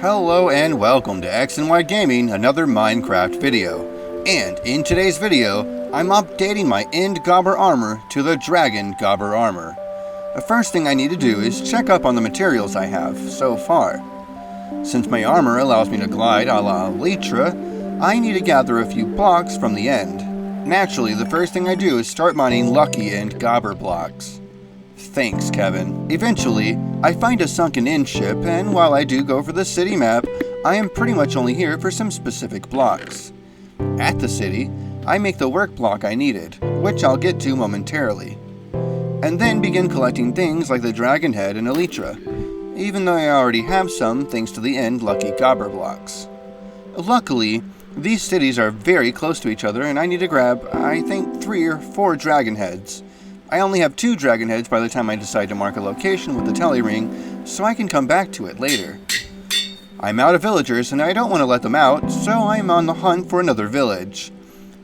Hello and welcome to X&Y Gaming, another Minecraft video. And in today's video, I'm updating my End Gobber armor to the Dragon Gobber armor. The first thing I need to do is check up on the materials I have so far. Since my armor allows me to glide a la Elytra, I need to gather a few blocks from the end. Naturally, the first thing I do is start mining lucky End Gobber blocks. Thanks, Kevin. Eventually, I find a sunken in ship, and while I do go for the city map, I am pretty much only here for some specific blocks. At the city, I make the work block I needed, which I'll get to momentarily, and then begin collecting things like the dragon head and Elytra, even though I already have some thanks to the End Lucky Gobber blocks. Luckily, these cities are very close to each other, and I need to grab, I think, 3 or 4 dragon heads. I only have 2 dragon heads by the time I decide to mark a location with the tally ring, so I can come back to it later. I'm out of villagers and I don't want to let them out, so I'm on the hunt for another village.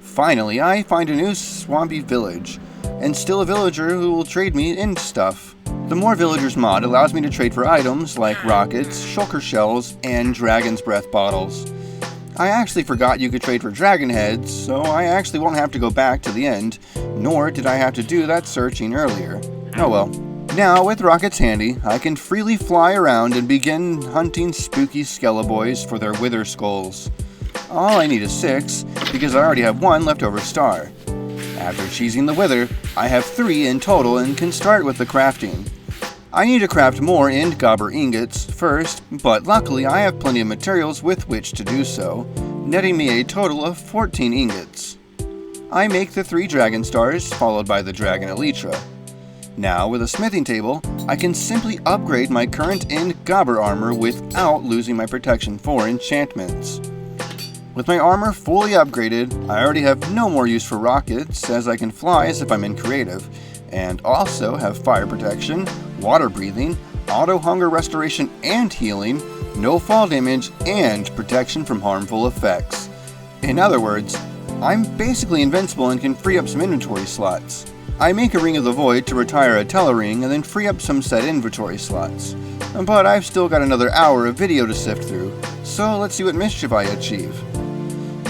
Finally, I find a new swampy village, and still a villager who will trade me End stuff. The More Villagers mod allows me to trade for items like rockets, shulker shells, and dragon's breath bottles. I actually forgot you could trade for dragon heads, so I actually won't have to go back to the end, nor did I have to do that searching earlier. Oh well. Now, with rockets handy, I can freely fly around and begin hunting spooky Skeleboys for their wither skulls. All I need is 6, because I already have 1 leftover star. After cheesing the wither, I have 3 in total and can start with the crafting. I need to craft more End Gobber ingots first, but luckily I have plenty of materials with which to do so, netting me a total of 14 ingots. I make the 3 dragon stars, followed by the dragon Elytra. Now, with a smithing table, I can simply upgrade my current End Gobber armor without losing my protection for enchantments. With my armor fully upgraded, I already have no more use for rockets, as I can fly as if I'm in creative, and also have fire protection, water breathing, auto hunger restoration and healing, no fall damage, and protection from harmful effects. In other words, I'm basically invincible and can free up some inventory slots. I make a Ring of the Void to retire a Tele-Ring and then free up some set inventory slots. But I've still got another hour of video to sift through, so let's see what mischief I achieve.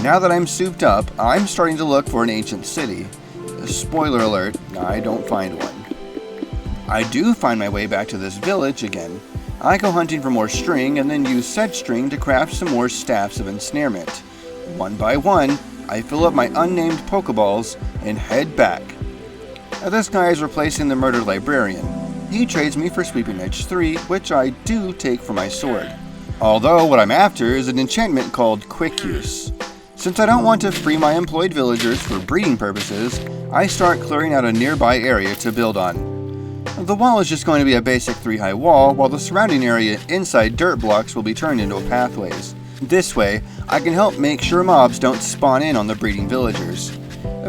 Now that I'm souped up, I'm starting to look for an ancient city. Spoiler alert, I don't find one. I do find my way back to this village again. I go hunting for more string and then use said string to craft some more staffs of ensnarement. One by one, I fill up my unnamed Pokeballs and head back. This guy is replacing the murdered librarian. He trades me for Sweeping Edge 3, which I do take for my sword. Although what I'm after is an enchantment called Quick Use. Since I don't want to free my employed villagers for breeding purposes, I start clearing out a nearby area to build on. The wall is just going to be a basic 3-high wall, while the surrounding area inside dirt blocks will be turned into pathways. This way, I can help make sure mobs don't spawn in on the breeding villagers.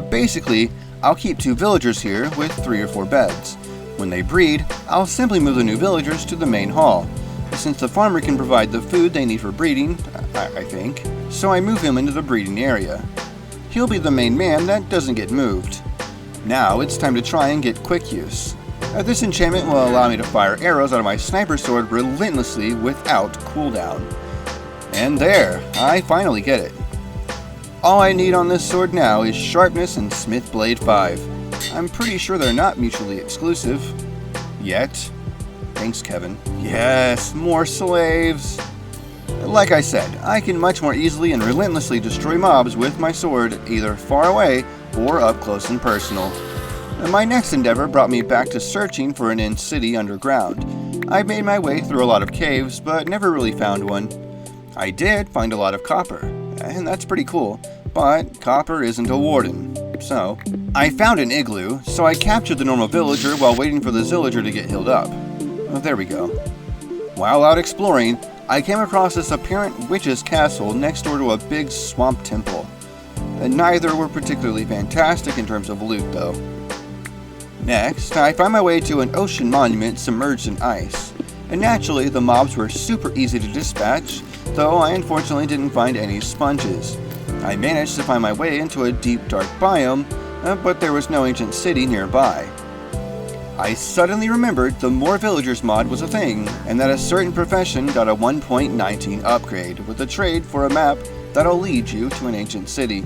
Basically, I'll keep 2 villagers here with 3 or 4 beds. When they breed, I'll simply move the new villagers to the main hall, since the farmer can provide the food they need for breeding, I think, so I move him into the breeding area. He'll be the main man that doesn't get moved. Now it's time to try and get Quick Use. This enchantment will allow me to fire arrows out of my sniper sword relentlessly without cooldown. And there, I finally get it. All I need on this sword now is Sharpness and Smith Blade 5. I'm pretty sure they're not mutually exclusive. Yet. Thanks, Kevin. Yes, more slaves! Like I said, I can much more easily and relentlessly destroy mobs with my sword, either far away or up close and personal. My next endeavor brought me back to searching for an End city underground. I made my way through a lot of caves, but never really found one. I did find a lot of copper, and that's pretty cool, but copper isn't a warden. So, I found an igloo, so I captured the normal villager while waiting for the zillager to get healed up. There we go. While out exploring, I came across this apparent witch's castle next door to a big swamp temple. Neither were particularly fantastic in terms of loot, though. Next, I find my way to an ocean monument submerged in ice. And naturally, the mobs were super easy to dispatch, though I unfortunately didn't find any sponges. I managed to find my way into a deep dark biome, but there was no ancient city nearby. I suddenly remembered the More Villagers mod was a thing, and that a certain profession got a 1.19 upgrade with a trade for a map that'll lead you to an ancient city.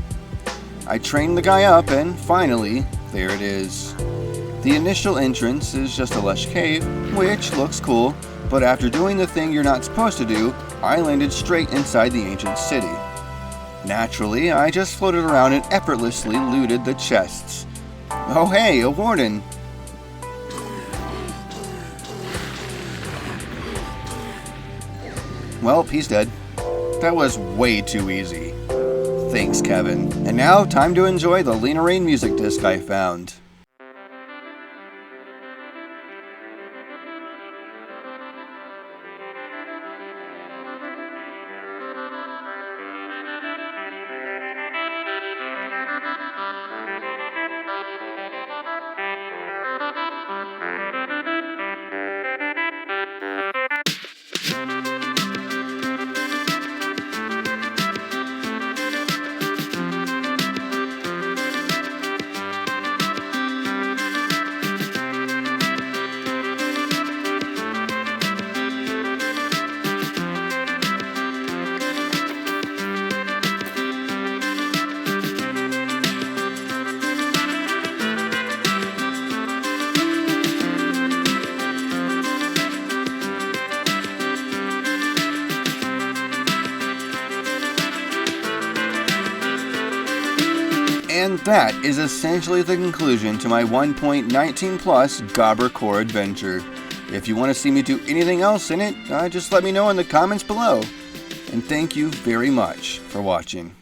I trained the guy up and finally, there it is. The initial entrance is just a lush cave, which looks cool, but after doing the thing you're not supposed to do, I landed straight inside the ancient city. Naturally, I just floated around and effortlessly looted the chests. Oh hey, a warden! Well, he's dead. That was way too easy. Thanks, Kevin. And now, time to enjoy the Lena Rain music disc I found. And that is essentially the conclusion to my 1.19 plus Gobbercore adventure. If you want to see me do anything else in it, just let me know in the comments below. And thank you very much for watching.